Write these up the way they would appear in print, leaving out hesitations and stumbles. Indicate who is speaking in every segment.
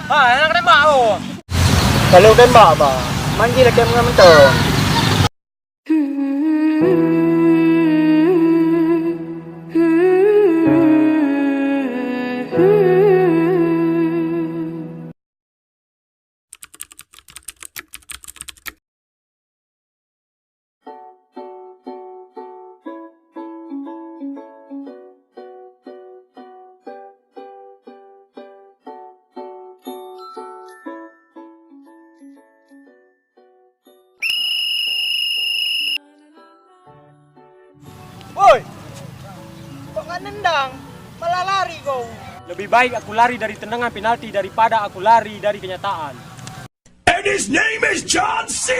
Speaker 1: Nak tembak tu.
Speaker 2: Kalau tembak apa? Manggil lagi dengan mentong.
Speaker 1: Woi. Kok nggak nendang? Malah lari kau.
Speaker 3: Lebih baik aku lari dari tendangan penalti daripada aku lari dari kenyataan.
Speaker 4: And his name is John C.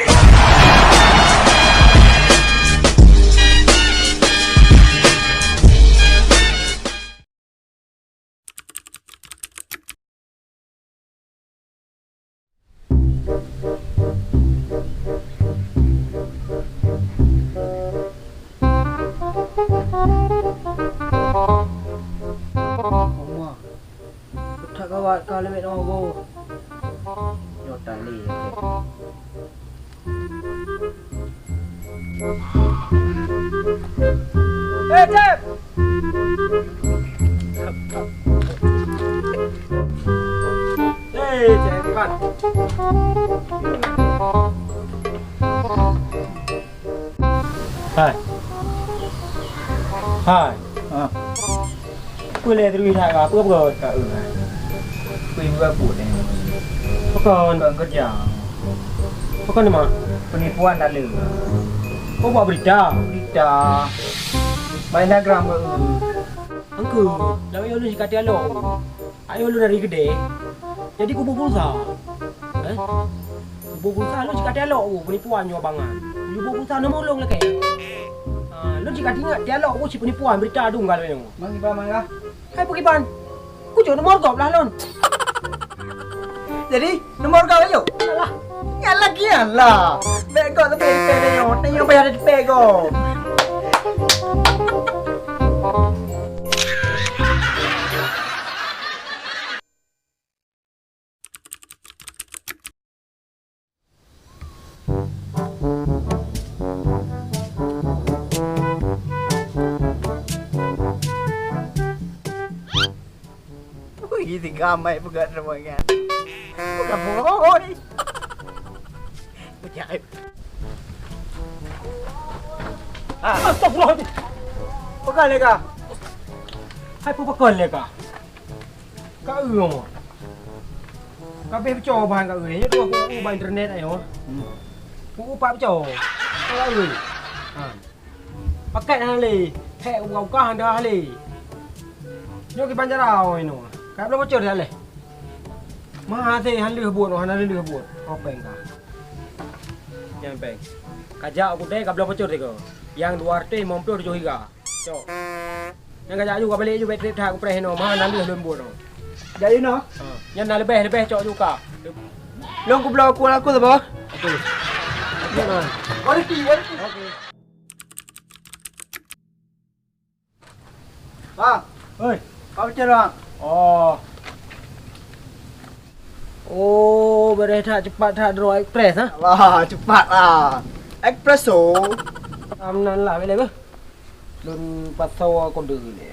Speaker 2: Oma. Tak kawat kau lebih nama go. Yo tali.
Speaker 1: Cep.
Speaker 3: Cepat. Hai. Hai. Boleh terus tak apa apa
Speaker 2: Tak Kui berapa ni?
Speaker 3: Bukan
Speaker 2: Kerja.
Speaker 3: Bukan ni mah.
Speaker 2: Penipuan tak ada.
Speaker 3: Kau buat berita.
Speaker 2: Berita. Main Instagram ke?
Speaker 3: Angku, lawan lu si kata lo. Ayo lu dari gede. Jadi kubu pulsa. Kubu pulsa lu si kata lo, penipuan yo abangan. Lu kubu pulsa nama ulung lah kayak. Lu jika ingat dia lo si penipuan berita dung kalau yang.
Speaker 2: Mang iba mang ah.
Speaker 3: Hai pergi ban. Ku jo nomor kau lah lon.
Speaker 2: Jadi nomor kau ayo.
Speaker 3: Alah.
Speaker 2: Yang lagian lah. Bego tu pay yo. Tanya bayar di pego. Gitu gamai pegat semuanya. Bukan bohong ni. Berjaya.
Speaker 3: Astagfirullahaladzim.
Speaker 2: Pegang leka.
Speaker 3: Hai pukul leka. Kau ngomong. Kau bercakap bahan kau ni. Itu aku ubah internet ayo. Aku ubah bercakap. Kau ni. Pakai dah le. Hei ukah dah le. Yo ke banjarau ini. Kau belum bocor dah le. Mah teh han leh buat, han leh buat. Apa engkau? Yang peng. Kajak aku teh kau belum bocor teh kau. Yang luar teh mampir jo higa. Cok. Yang kajak juga balik juga trip dah aku preh no. Mah nan leh buat no.
Speaker 2: Jadi no.
Speaker 3: Yang nak lebih cok juga.
Speaker 2: Long ku belau aku tu bah.
Speaker 3: Okey. Okey no.
Speaker 2: Warti.
Speaker 3: Okey.
Speaker 2: Bang.
Speaker 3: Oi.
Speaker 2: Kau cerang.
Speaker 3: Oh, berita cepat tak draw express ha?
Speaker 2: Wah, cepat lah. Espresso.
Speaker 3: Amnan lah boleh ke? Lun pasau kode ni.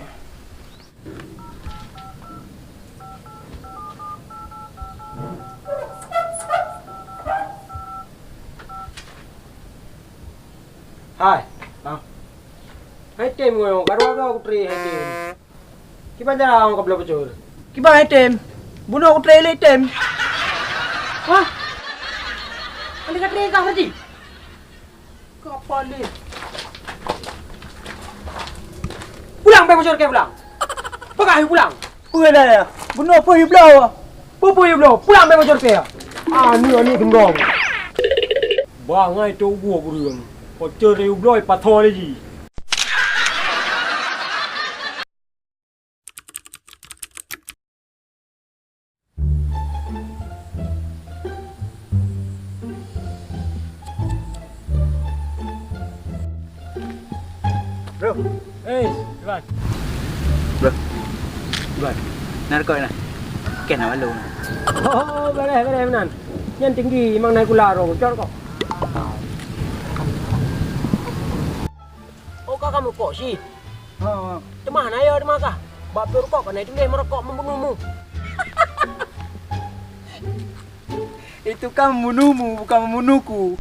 Speaker 3: Hai. Hai tem ngoyo, karo aku tri hai tem. Kiban jara aku belum bocor.
Speaker 2: Kiba item. Bunuh aku trailer item.
Speaker 3: Wah. Anda kat tri kah Haji? Kapal ni. Pulang pe bocor ke pulang. Pakai pulang.
Speaker 2: Pulang dah. Bunuh apa you belau?
Speaker 3: Pupu you belum. Pulang pe bocor ke. Ni gendong. Bangai tu gua burung. Bocor you belum patol lagi.
Speaker 2: Bro.
Speaker 3: Eh, Ivan.
Speaker 2: Bro. Iban. Narko na. Ken awak lu.
Speaker 3: Oh, boleh benar. Yang tinggi mang naik kularong, cor kok. Oh, kau kamu kok sih?
Speaker 2: Ha.
Speaker 3: Demah na ya, demah kah? Bapur kok kena itu merokok membunuhmu.
Speaker 2: Itu kan membunuhmu, bukan membunuhku.